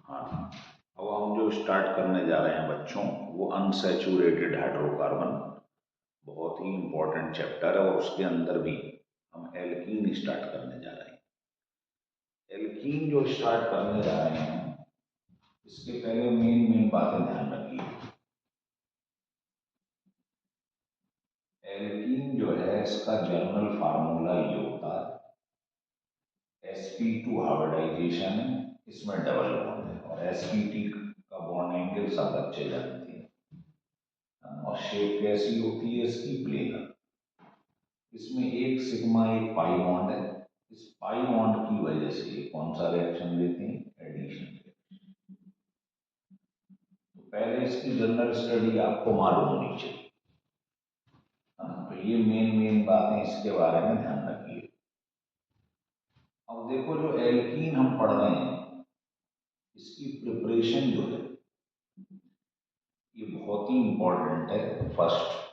हाँ, अब हम जो स्टार्ट करने जा रहे हैं बच्चों, वो अनसैचुरेटेड हाइड्रोकार्बन, बहुत ही इंपॉर्टेंट चैप्टर है और उसके अंदर भी हम एल्कीन स्टार्ट करने जा रहे हैं। एल्कीन जो स्टार्ट करने जा रहे हैं, इसके पहले मेन मेन बातें ध्यान रखिए। एल्कीन जो है इसका जनरल फार्मूला ये होता है, sp2 हाइब्रिडाइजेशन है, इसमें डबल बॉन्ड है और sp3 का बॉन्ड एंगल सब बच्चे जानते हैं। और शेप कैसी होती है इसकी, प्लेनर। इसमें एक सिग्मा एक पाई बॉन्ड है। इस पाई बॉन्ड की वजह से कौन सा रिएक्शन देते हैं, एडिशन। तो पहले इसकी जनरल स्टडी आपको मालूम होनी चाहिए, है ना। तो ये मेन मेन बातें इसके बारे में ध्यान रखिए। अब देखो, जो एल्कीन हम पढ़ रहे हैं, इसकी प्रिपरेशन जो है ये बहुत ही इंपॉर्टेंट है। First,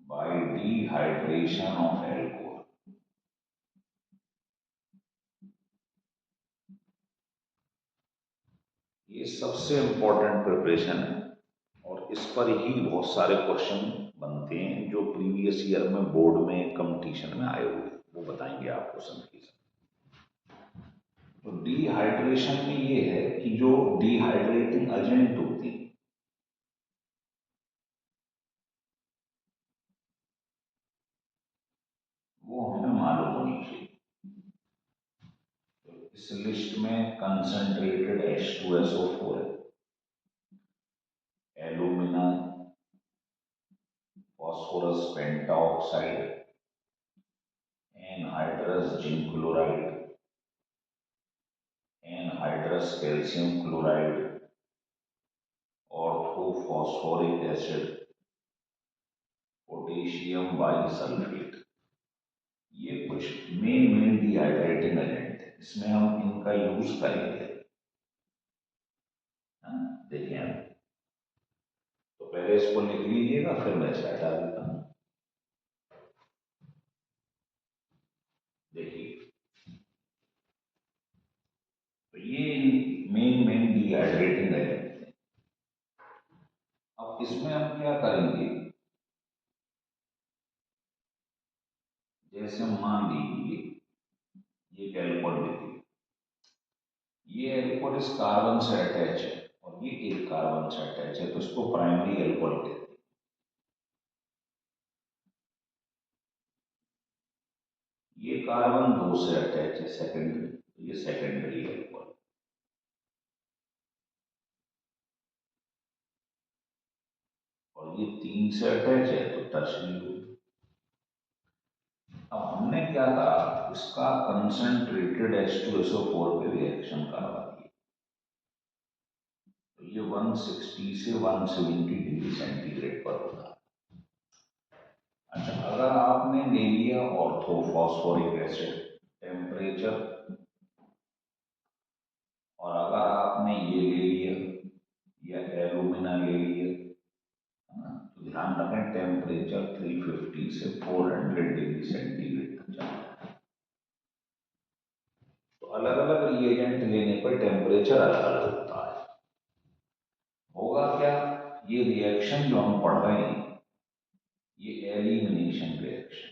bye dehydration of alcohol. ये सबसे इंपॉर्टेंट प्रिपरेशन है और इस पर ही बहुत सारे क्वेश्चन बनते हैं जो प्रीवियस ईयर में बोर्ड में कंपटीशन में आए हुए, वो बताएंगे आपको समझिए। तो डिहाइड्रेशन में ये है कि जो डिहाइड्रेटिंग एजेंट होते हैं, वो हमें मालूम होनी चाहिए। तो इस लिस्ट में कंसंट्रेटेड H2SO4 है, alumina, phosphorus pentoxide, anhydrous zinc chloride, anhydrous calcium chloride, orthophosphoric acid, potassium bisulphate. ये कुछ मेन मेन डिहाइड्रेटिंग एजेंट है, इसमें हम इनका यूज करेंगे। देखिए, तो पहले इसको लिख लीजिएगा, फिर मैं इसका हटा देता हूँ। देखिए, तो ये मेन मेन डिहाइड्रेटिंग एजेंट है। अब इसमें हम क्या करेंगे, जैसे मान लीजिए ये एक एल्कोहल लेंगे, ये एल्कोहल इस कार्बन से अटैच है और ये एक कार्बन से अटैच है, तो इसको प्राइमरी एल्कोहल कहते हैं। ये कार्बन दो से अटैच है, सेकेंडरी, तो ये सेकेंडरी एल्कोहल। और ये तीन से अटैच है तो टर्शरी हो। अब हमने क्या करा, इसका कंसंट्रेटेड H2SO4 पे रिएक्शन करवा दिया, तो ये 160 से 170 डिग्री सेंटीग्रेड पर होता है। अच्छा, अगर आपने ले लिया ऑर्थोफॉस्फोरिक एसिड, टेम्परेचर, और अगर आपने ये ले लिया या एल्यूमिना ले लिया, तो ध्यान रखें टेम्परेचर 350 से 400 डिग्री सेंटीग्रेड तक जाता है। तो अलग अलग रिएजेंट लेने पर टेम्परेचर अलग अलग होता है। होगा क्या, ये रिएक्शन जो हम पढ़ रहे हैं, ये एलिमिनेशन रिएक्शन,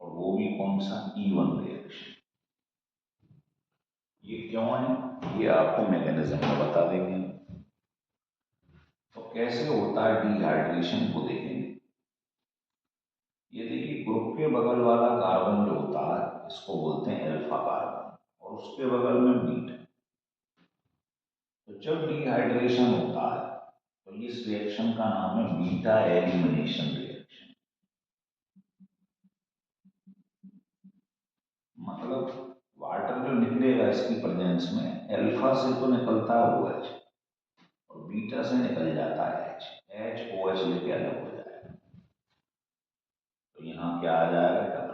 और वो भी कौन सा, E1 रिएक्शन। ये क्यों है, ये आपको मैकेनिज्म में बता देंगे। तो कैसे होता है डिहाइड्रेशन को देखेंगे। ये देखिए, ग्रुप के बगल वाला कार्बन जो होता है इसको बोलते हैं अल्फा कार्बन, और उसके बगल में बीटा। तो जब डिहाइड्रेशन होता है तो इस रिएक्शन का नाम है बीटा एलिमिनेशन रिएक्शन। मतलब वाटर जो निकलेगा इसकी प्रेजेंस में, अल्फा से तो निकलता है OH और बीटा से निकल जाता है HOH लेके अलग हो जाएगा। तो यहाँ क्या आ जाएगा, डबल।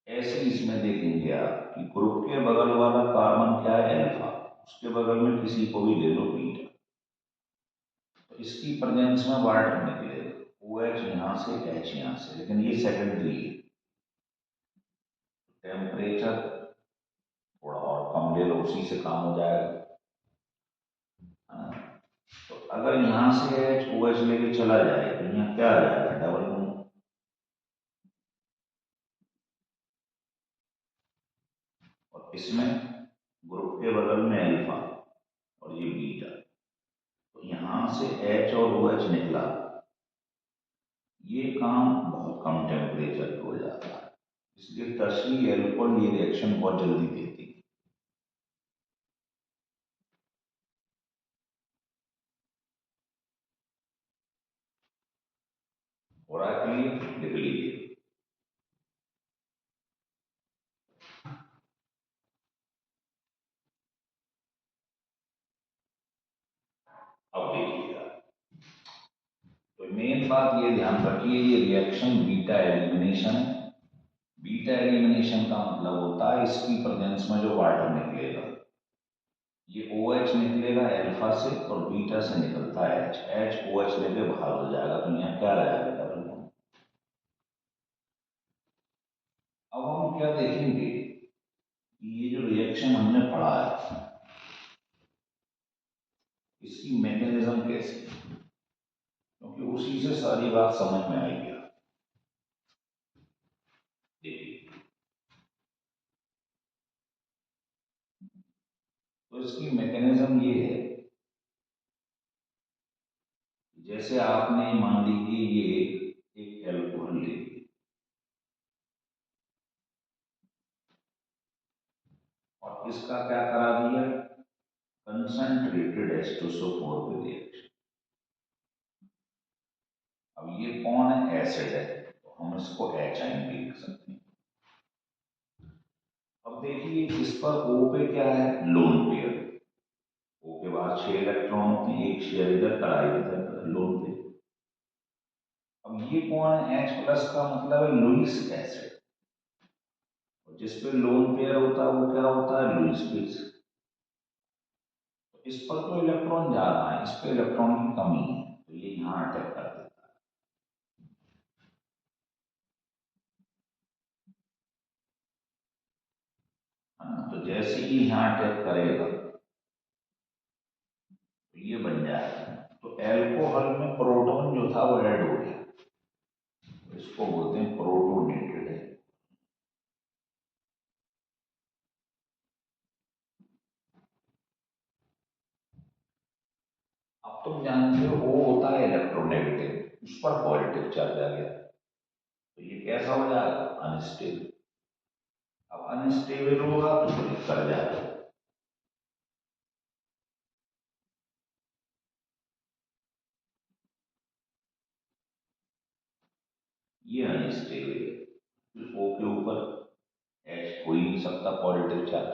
ऐसे इसमें देखेंगे आप कि ग्रुप के बगल वाला कार्बन क्या है, अल्फा, उसके बगल में किसी को भी ले लो, बीटा। इसकी प्रेजेंस में वाटर निकलेगा, ओ एच यहाँ से, एच यहाँ से, लेकिन ये सेकेंडरी है। टेम्परेचर थोड़ा और कम ले लो, उसी से काम हो जाएगा, है ना। तो अगर यहाँ से एच ओ एच लेके चला जाए तो यहाँ क्या आ जाएगा, डबल बॉन्ड। और इसमें ग्रुप के बगल में अल्फा और ये बीटा, तो यहाँ से एच और ओ एच निकला, ये काम बहुत कम टेम्परेचर पे हो जाता है, इसलिए टर्शरी एल्कोहल ये रिएक्शन बहुत जल्दी देती है। हो रहा है क्लियर, लिख लीजिए। अब देखिएगा, तो मेन बात ये ध्यान रखिए, ये रिएक्शन बीटा एलिमिनेशन है। बीटा एलिमिनेशन का मतलब होता है इसकी प्रेजेंस में जो वाटर निकलेगा, ये ओ एच निकलेगा अल्फा से और बीटा से निकलता है एच, एच ओ एच लेके बाहर हो जाएगा, तो यहाँ क्या रहेगा, डबल बॉन्ड। अब हम क्या देखेंगे कि ये जो रिएक्शन हमने पढ़ा है इसकी मैकेनिज्म कैसी है, क्योंकि उसी से सारी बात समझ में आएगी। देखिए, तो इसकी मैकेनिज्म ये है, जैसे आपने मान लीजिए ये एक एल्कोहल ले ली और इसका क्या करा दिया, कंसंट्रेटेड H2SO4 पे रिएक्शन। अब ये कौन है, एसिड है, तो हम इसको एचाइन भी लिख सकते हैं। अब देखिए इस पर O पे क्या है, लोन पेयर, O के बाद 6 इलेक्ट्रॉन होते हैं, एक शेयर इधर करा इधर लोन पे। अब ये कौन है, H प्लस का मतलब है लुईस एसिड, और जिस पे लोन पेयर होता है वो क्या होता है, लुईस बेस। तो इस पर तो इलेक्ट्रॉन ज्यादा है, इस पे इलेक्ट्रॉन की कमी है, तो ये यहाँ अटैक कर देता है ना। तो जैसे ही यहाँ अटैक करेगा तो ये बन जाएगा, तो एल्कोहल में प्रोटॉन जो था वो ऐड हो गया, तो इसको बोलते हैं प्रोटोनेटेड है। अब तुम जानते हो वो होता है इलेक्ट्रोनेगेटिव, उस पर पॉजिटिव चार्ज आ गया, तो ये कैसा हो जाएगा, अनस्टेबल। अब अनस्टेबल होगा तो फिर कर जाएगा, ये अनस्टेबल है। ओ के ऊपर एच हो ही नहीं सकता पॉजिटिव चार्ज,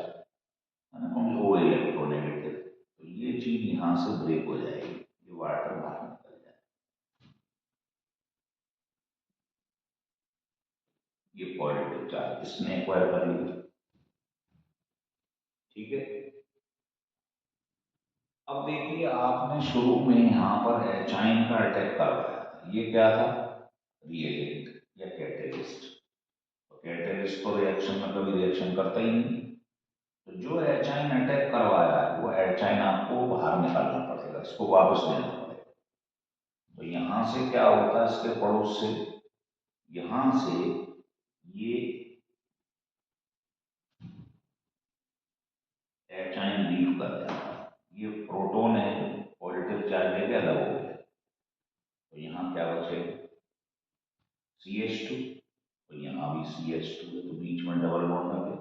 है ना, क्योंकि ओ इलेक्ट्रोनेगेटिव, तो ये चीज यहाँ से ब्रेक हो जाएगी, ये वाटर बाहर निकल जाएगा, ये पॉजिटिव चार्ज इसने एक्वायर कर लिया, ठीक है। अब देखिए आपने शुरू में यहाँ पर एचाइन का अटैक करवाया था, ये क्या था, रिएजेंट या कैटेलिस्ट। तो कैटेलिस्ट तो रिएक्शन में कभी रिएक्शन करता ही नहीं, तो जो एचाइन अटैक करवाया है वो एचाइन आपको बाहर निकालना पड़ेगा, इसको वापस देना पड़ेगा। तो यहाँ से क्या होता है, इसके पड़ोस से, यहाँ से ये एचाइन लीव कर जाता है, ये प्रोटोन है पॉजिटिव चार्ज लेके अलग हो गया, तो यहाँ क्या बचेगा, CH2, तो यहाँ भी CH2 है, तो बीच में डबल बॉन्ड आ गया।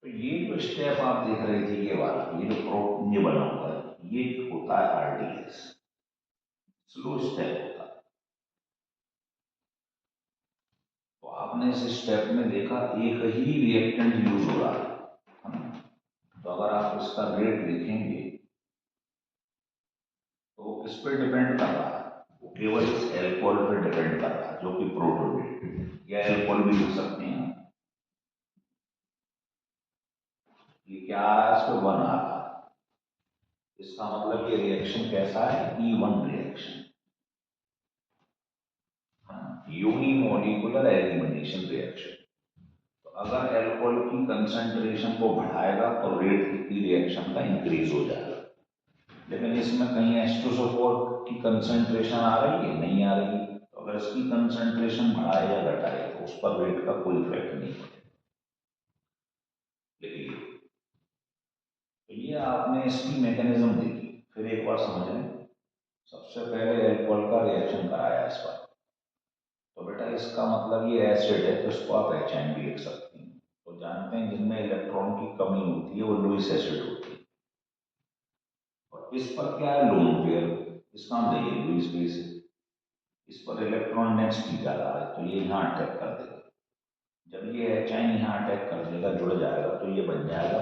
तो ये जो स्टेप आप देख रहे थे, ये वाला, ये जो प्रोटोन ये बना हुआ है, ये होता है RDS, स्लो स्टेप होता है। तो आपने इस स्टेप में देखा एक ही रिएक्टेंट यूज हो रहा है ना। तो अगर आप इसका रेट लिखेंगे तो किस पे डिपेंड कर रहा है, वो केवल इस एल्कोहल पे डिपेंड कर रहा है जो कि प्रोटोनेट, या एल्कोहल भी लिख सकते हैं। ये क्या आ रहा है, इस पे 1 आ रहा है, इसका मतलब ये रिएक्शन कैसा है, E1 reaction, unimolecular elimination reaction. तो अगर एल्कोहल की कंसंट्रेशन को बढ़ाएगा तो रेट की रिएक्शन का इंक्रीज हो जाएगा, लेकिन इसमें कहीं H2SO4 की कंसंट्रेशन आ रही है, नहीं आ रही। तो अगर इसकी कंसंट्रेशन बढ़ाए या घटाए तो उस पर रेट का कोई इफेक्ट नहीं पड़ेगा। देखिए, तो ये आपने इसकी मैकेनिज्म देखी, फिर एक बार समझ लें। सबसे पहले एल्कोहल का रिएक्शन कराया इस पर, तो बेटा इसका मतलब ये एसिड है, तो इसको आप HN भी लिख सकते हैं। तो जानते हैं जिनमें इलेक्ट्रॉन की कमी होती है वो लुईस एसिड होती है। और इस पर क्या है, लोन पेयर, इसका नाम देखिए लुईस बेस है। इस पर इलेक्ट्रॉन डेंसिटी ज़्यादा है तो ये यहाँ अटैक कर देगा। जब ये HN यहाँ अटैक कर देगा, जुड़ जाएगा, तो ये बन जाएगा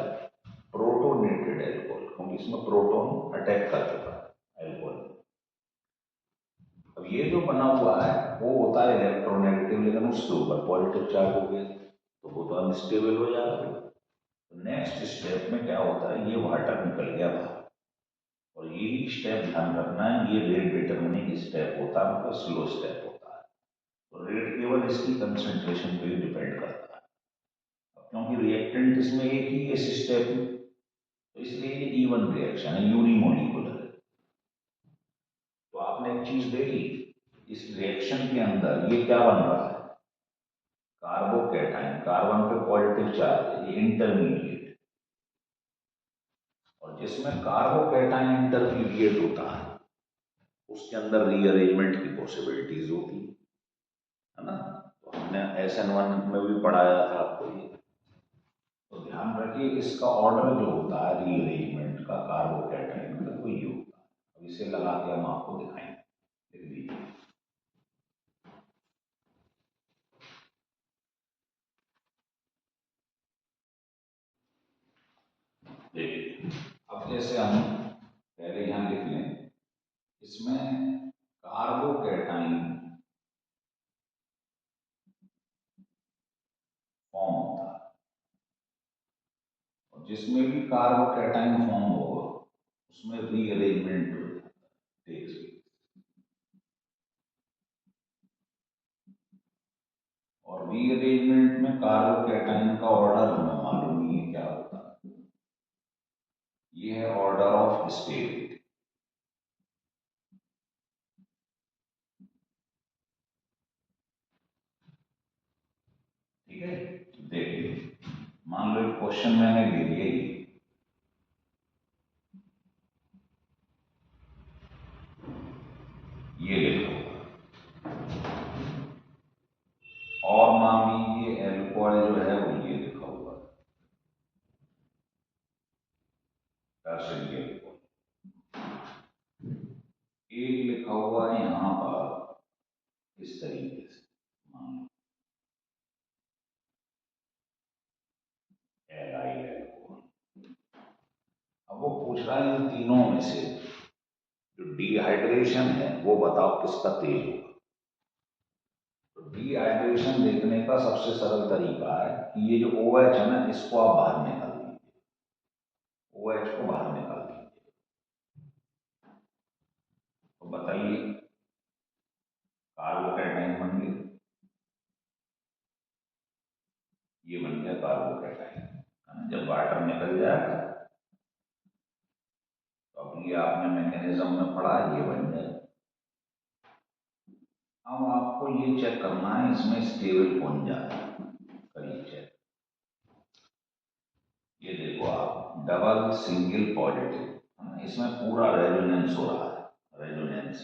प्रोटोनेटेड एल्कोहल, क्योंकि इसमें प्रोटॉन अटैक कर चुका है एल्कोहल। अब ये जो बना हुआ है वो होता है इलेक्ट्रोनेगेटिव, लेकिन उसके ऊपर पॉजिटिव चार्ज हो गया तो वो तो अनस्टेबल हो जाएगा। तो नेक्स्ट स्टेप में क्या होता है, ये वाटर निकल गया बाहर, और यही स्टेप ध्यान रखना है, ये रेट डिटरमिनिंग स्टेप होता है, मतलब स्लो स्टेप होता है। तो रेट केवल इसकी कंसंट्रेशन पे डिपेंड करता है। अब क्योंकि रिएक्टेंट इसमें एक ही इस स्टेप में, तो इसलिए ये E1 रिएक्शन है, यूनिमोलिकुलर है। तो आपने एक चीज देखी, इस रिएक्शन के अंदर ये क्या बन रहा है, कार्बोकैटायन, कार्बन पे पॉजिटिव चार्ज है, ये इंटरमीडिएट। और जिसमें कार्बोकैटायन इंटरमीडिएट होता है उसके अंदर रीअरेंजमेंट की पॉसिबिलिटीज होती है ना। तो हमने SN1 में भी पढ़ाया था आपको ये। तो ध्यान रखिए इसका ऑर्डर जो होता है रीअरेंजमेंट का कार्बोकैटायन का, वो ये होता है। अब इसे लगा के हम आपको दिखाएंगे, लिख दीजिए। देखिए, अब जैसे हम पहले यहाँ लिख लें, इसमें कार्बोकैटायन फॉर्म होता है, और जिसमें भी कार्बोकैटायन फॉर्म होगा उसमें रीअरेंजमेंट हो जाता है। और रीअरेंजमेंट में कार्बोकैटायन का ऑर्डर हमें मालूम ही है क्या होता है, ये है ऑर्डर ऑफ स्टेबिलिटी। ठीक है, देखिए मान लो एक क्वेश्चन मैंने ले लिया, ये लिखो, और मान लीजिए एल्कोहल जो है वो ये लिखा हुआ है, टर्शियरी एल्कोहल। एक लिखा हुआ है यहां पर इस तरीके से, मान लो एलाइल एल्कोहल। अब वो पूछ रहा है इन तीनों में से जो डिहाइड्रेशन है वो बताओ किसका तेज होगा। तो डिहाइड्रेशन देखने का सबसे सरल तरीका है कि ये जो OH है ना, इसको आप बाहर निकाल दीजिए, OH को बाहर निकाल दीजिए। तो बताइए, कार्बोकैटायन बन गया, ये बन गया कार्बोकैटायन। जब वाटर निकल जाएगा तो अब ये आपने मैकेनिज्म में पढ़ा, ये बन जाए। अब आपको ये चेक करना है इसमें स्टेबल कौन जाता है, करिए चेक। ये देखो आप, डबल सिंगल पॉजिटिव, इसमें पूरा रेजोनेंस हो रहा है, रेजोनेंस।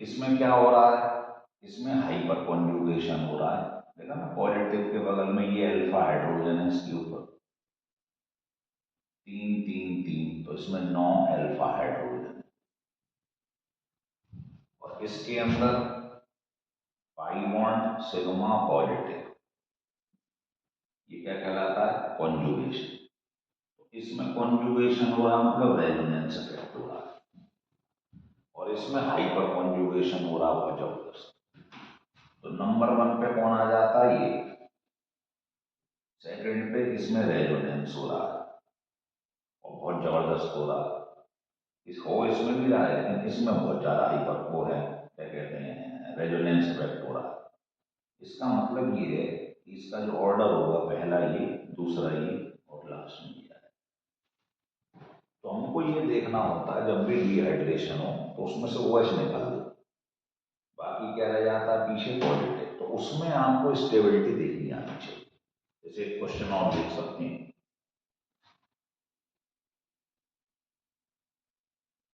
इसमें क्या हो रहा है, इसमें हाइपर कॉन्जुगेशन हो रहा है, देखा ना, पॉजिटिव के बगल में ये अल्फा हाइड्रोजन है, इसके ऊपर 3 3 3, तो इसमें 9 अल्फा हाइड्रोजन। और इसके अंदर पाई बॉन्ड सिग्मा पॉजिटिव, ये क्या कहलाता है, कॉन्जुगेशन। तो इसमें कॉन्जुगेशन हो रहा मतलब रेजोनेंस इफेक्ट हो रहा है, और इसमें हाइपर कॉन्जुगेशन हो रहा होगा जबरदस्त। तो नंबर 1 पे कौन आ जाता है, ये। सेकंड पे इसमें रेजोनेंस हो रहा है, और बहुत जबरदस्त हो रहा है। इसमें भी रहा है, लेकिन इसमें बहुत ज़्यादा हाइपर वो है, क्या कहते हैं, रेजोनेंस इफेक्ट हो रहा है। इसका मतलब ये है कि इसका जो ऑर्डर होगा, पहला ये, दूसरा ये और लास्ट में ये है। तो हमको ये देखना होता है जब भी डिहाइड्रेशन हो तो उसमें से OH निकाल दो, बाकी क्या रह जाता है पीछे, पॉजिटिव। तो उसमें आपको स्टेबिलिटी देखनी आनी चाहिए। जैसे एक क्वेश्चन और देख सकते हैं,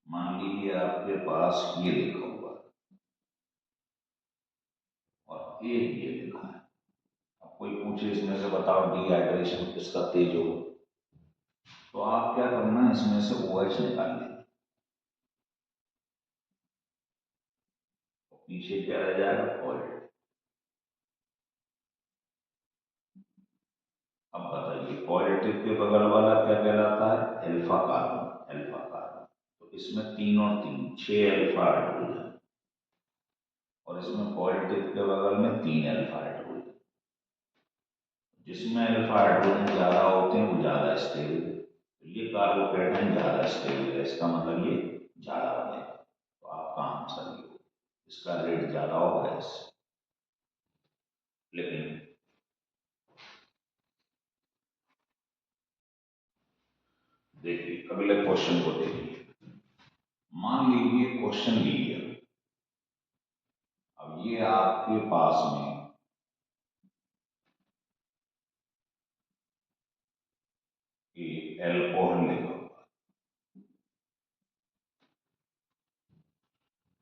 मान लीजिए आपके पास ये लिखा हुआ है और एक ये लिखा है। अब कोई पूछे इसमें से बताओ डिहाइड्रेशन किसका तेज हो, तो आप क्या करना, इसमें से OH निकाल लेना, तो पीछे क्या रह जाएगा, पॉजिटिव। अब बताइए पॉजिटिव के बगल वाला क्या कहलाता है, अल्फा कार्बन, अल्फा कार्बन। तो इसमें 3 और 3 6 अल्फा हाइड्रोजन, और इसमें पॉजिटिव के बगल में 3 अल्फा हाइड्रोजन। जिसमें अल्फा हाइड्रोजन ज्यादा होते हैं वो ज्यादा स्टेबल है, तो ये कार्बोकेटाइन ज्यादा स्टेबल है, इसका मतलब ये ज्यादा बनेगा। तो आपका आंसर ये होगा, इसका रेट ज्यादा होगा इससे। लेकिन देखिए अगले क्वेश्चन को देखिए, मान लीजिए क्वेश्चन लीजिए, अब ये आपके पास में एक एल्कोहल लिखा हुआ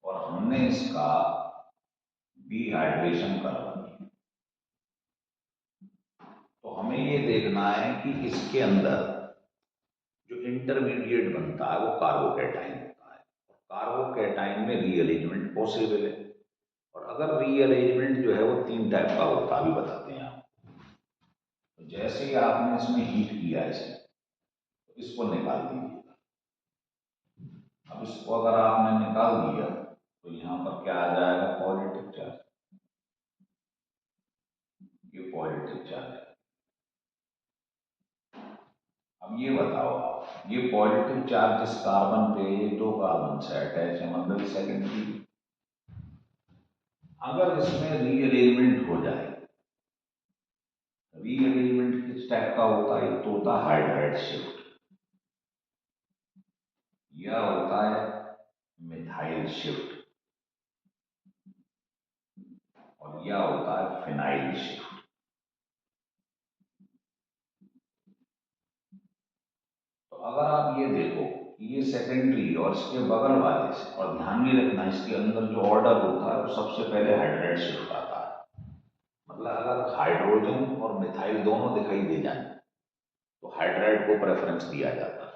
और हमने इसका डिहाइड्रेशन करवानी है। तो हमें ये देखना है कि इसके अंदर जो इंटरमीडिएट बनता है वो कार्बोकेटाइन होता है, और कार्बोकेटाइन में रीअरेंजमेंट पॉसिबल है। और अगर रीअरेंजमेंट जो है वो 3 टाइप का होता, भी बताते हैं आप। तो जैसे ही आपने इसमें हीट किया इसे, तो इसको निकाल दीजिएगा। अब इसको अगर आपने निकाल दिया तो यहाँ पर क्या आ जाएगा, पॉजिटिव चार्ज। ये पॉजिटिव चार्ज है। अब ये बताओ आप, ये पॉजिटिव चार्ज इस कार्बन पे, ये 2 कार्बन से अटैच है, मतलब सेकेंडरी। अगर इसमें रीअरेंजमेंट हो जाए, रीअरेंजमेंट किस टाइप का होता है, एक तो होता है हाइड्राइड शिफ्ट, या होता है मिथाइल शिफ्ट, और या होता है फिनाइल शिफ्ट। तो अगर आप ये देखो, ये सेकेंडरी और इसके बगल वाले से, और ध्यान ये रखना इसके अंदर जो ऑर्डर होता है वो सबसे पहले हाइड्राइड शिफ्ट आता है। मतलब अगर हाइड्रोजन और मिथाइल दोनों दिखाई दे जाए तो हाइड्राइड को प्रेफरेंस दिया जाता है।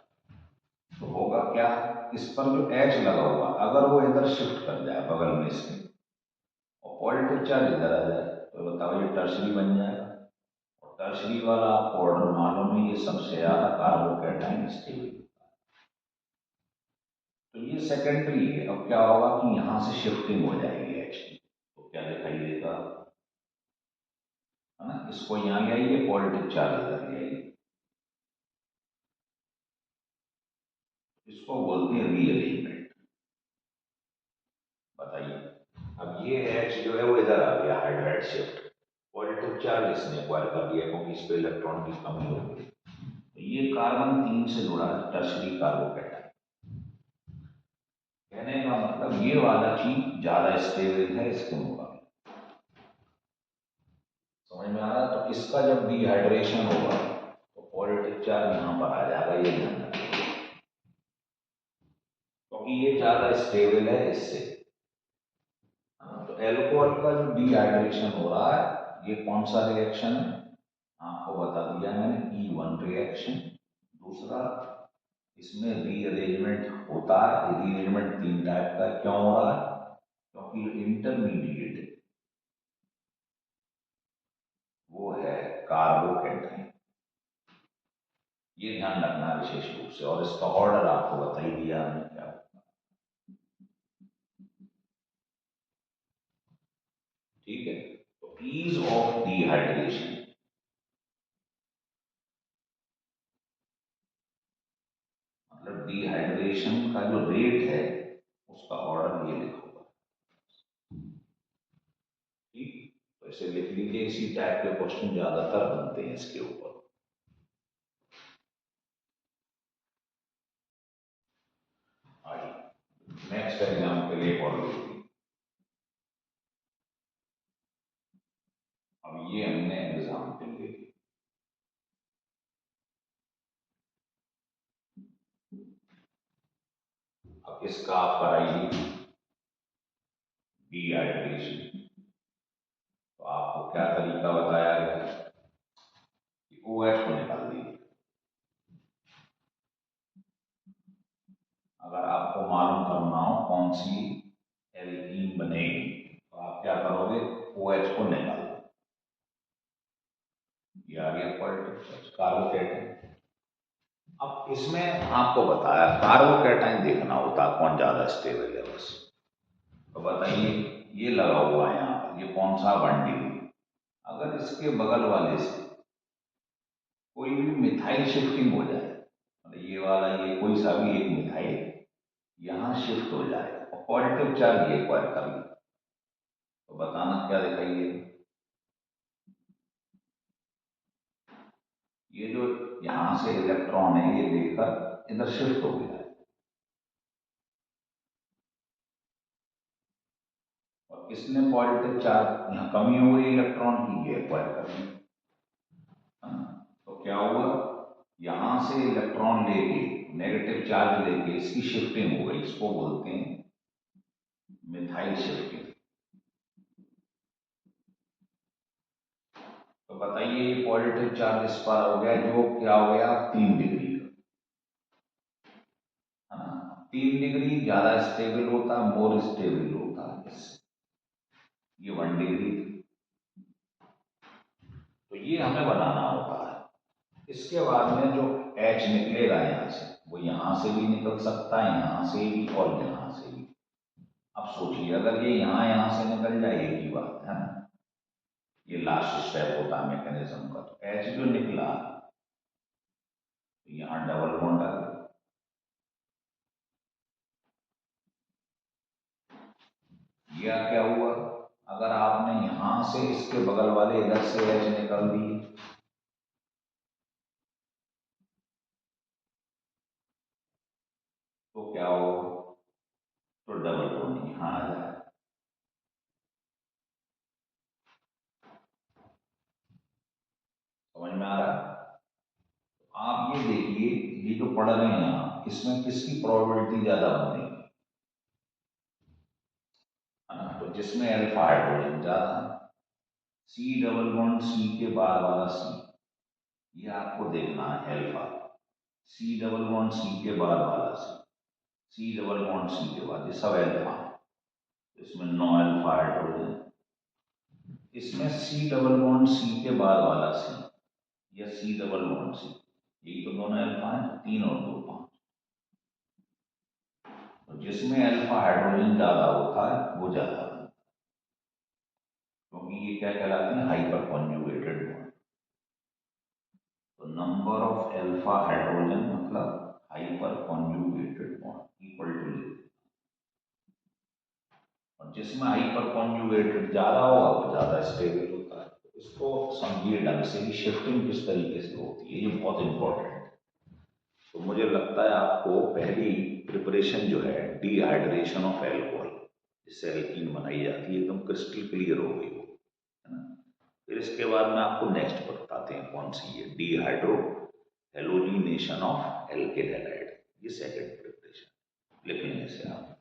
तो होगा क्या, इस पर जो H लगा हुआ, अगर वो इधर शिफ्ट कर जाए बगल में इसके, और पॉजिटिव चार्ज इधर आ जाए, तो बताओ ये टर्शरी बन जाएगा। और टर्शरी वाला आपको ऑर्डर मालूम है, ये सबसे ज्यादा कार्बोकेटाइन स्टेबल। तो ये सेकेंडरी है। अब क्या होगा कि यहां से शिफ्टिंग हो जाएगी H की, तो क्या दिखाई देगा, है ना, इसको यहाँ ले आइए, पॉजिटिव चार्ज इधर ले आइए, इसको बोलते हैं रीअरेंजमेंट। बताइए, अब ये H जो है वो इधर आ गया, हाइड्राइड शिफ्ट, पॉजिटिव चार्ज इसने एक्वायर कर दिया क्योंकि इस पे इलेक्ट्रॉन की कमी हो गई। तो ये कार्बन 3 से जुड़ा है, टर्शरी कार्बोकेटाइन। कहने का मतलब ये वाला चीज ज्यादा स्टेबल है इसके मुकाबले। समझ में आ रहा है? तो इसका जब डिहाइड्रेशन होगा तो पॉजिटिव चार्ज यहाँ पर आ जाएगा, ये ध्यान रखिए, क्योंकि ये ज्यादा स्टेबल है इससे। हाँ, तो एल्कोहल का जो डिहाइड्रेशन हो रहा है, ये कौन सा रिएक्शन है, आपको बता दिया मैंने, E1 रिएक्शन। दूसरा, इसमें रीअरेंजमेंट होता है, रीअरेंजमेंट 3 टाइप का। क्यों हो रहा है, क्योंकि जो इंटरमीडिएट है वो है कार्बोकेटाइन। ये ध्यान रखना विशेष रूप से, और इसका ऑर्डर आपको बता ही दिया हमने क्या। ठीक है, तो ईज ऑफ डिहाइड्रेशन, डिहाइड्रेशन का जो रेट है उसका ऑर्डर ये लिखा हुआ है। ठीक, तो इसे लिख लीजिए। इसी टाइप के क्वेश्चन ज्यादातर बनते हैं इसके ऊपर। आइए नेक्स्ट एग्जाम के लिए और लिखिए। अब ये हमने एग्जाम्पल ले ली। अब इसका आप कराइए डिहाइड्रेशन। तो आपको क्या तरीका बताया गया कि OH को निकाल दीजिए। अगर आपको मालूम करना हो कौन सी एल्कीन बनेगी तो आप क्या करोगे, OH को निकाल दो। ये आ गया पॉलिटिक्स कार्बोकैटायन। अब इसमें आपको बताया कार्बोकैटायन देखना होता है कौन ज्यादा स्टेबल है बस। तो बताइए ये लगा हुआ है यहाँ पर, ये कौन सा 1 डिग्री। अगर इसके बगल वाले से कोई भी मिथाइल शिफ्टिंग हो जाए, मतलब ये वाला ये कोई सा भी एक मिथाइल यहाँ शिफ्ट हो जाए और पॉजिटिव चार्ज ये एक्वायर कर ले, तो बताना क्या दिखाइए। ये जो यहां से इलेक्ट्रॉन है ये लेकर इधर शिफ्ट हो गया है और किसने पॉजिटिव चार्ज, यहाँ कमी हो गई इलेक्ट्रॉन की, ये एक्वायर कर ली। तो क्या हुआ, यहां से इलेक्ट्रॉन लेके नेगेटिव चार्ज लेके इसकी शिफ्टिंग हो गई, इसको बोलते हैं मिथाइल शिफ्टिंग। तो बताइए ये पॉजिटिव चार्ज इस पर हो गया जो क्या हो गया 3 डिग्री का, है ना। 3 डिग्री ज्यादा स्टेबल होता है, मोर स्टेबल होता है इससे। ये 1 डिग्री, तो ये हमें बनाना होता है। इसके बाद में जो H निकलेगा यहाँ से वो यहाँ से भी निकल सकता है, यहाँ से भी और यहाँ से भी। अब सोचिए अगर ये यहाँ से निकल जाए एक ही बात है ना, ये लास्ट स्टेप होता है मैकेनिज्म का। तो H जो निकला तो यहाँ डबल बॉन्ड आ गया। यह क्या हुआ, अगर आपने यहां से इसके बगल वाले इधर से H निकाल दिए तो क्या होगा, तो डबल बॉन्ड यहां आ जाए। समझ में आ रहा है। तो आप ये देखिए ये जो पढ़ रहे हैं यहाँ इसमें किसकी प्रोबेबिलिटी ज्यादा बनने की, है ना। तो जिसमें अल्फा हाइड्रोजन ज्यादा है, C डबल बॉन्ड C के बाद वाला C, ये आपको देखना है alpha. C double bond C के बाद वाला C डबल बॉन्ड C के बाद, ये सब अल्फा है। तो इसमें 9 अल्फा हाइड्रोजन। इसमें C डबल बॉन्ड C के बाद वाला C या C डबल बॉन्ड C, यही तो दोनों अल्फा है, 3 और 2 5। तो जिसमें अल्फा हाइड्रोजन ज्यादा होता है वो ज्यादा है, क्योंकि ये क्या कहलाते हैं, हाइपर कॉन्जुगेटेड बॉन्ड। तो नंबर ऑफ अल्फा हाइड्रोजन मतलब hyper conjugated bond equal to, और जिसमें हाइपर कॉन्जुगेटेड ज्यादा होगा वो ज्यादा स्टेबल होता है। तो इसको समझिए ढंग से कि शिफ्टिंग किस तरीके से होती है, ये बहुत इंपॉर्टेंट है। तो मुझे लगता है आपको पहली प्रिपरेशन जो है डिहाइड्रेशन ऑफ एल्कोहल, जिससे एल्कीन बनाई जाती है, एकदम क्रिस्टल क्लियर हो गई हो, है ना। फिर इसके बाद में आपको नेक्स्ट बताते हैं कौन सी है, dehydro halogenation of alkene halide, ये सेकंड प्रिपरेशन। लिख लेंगे इसे आप।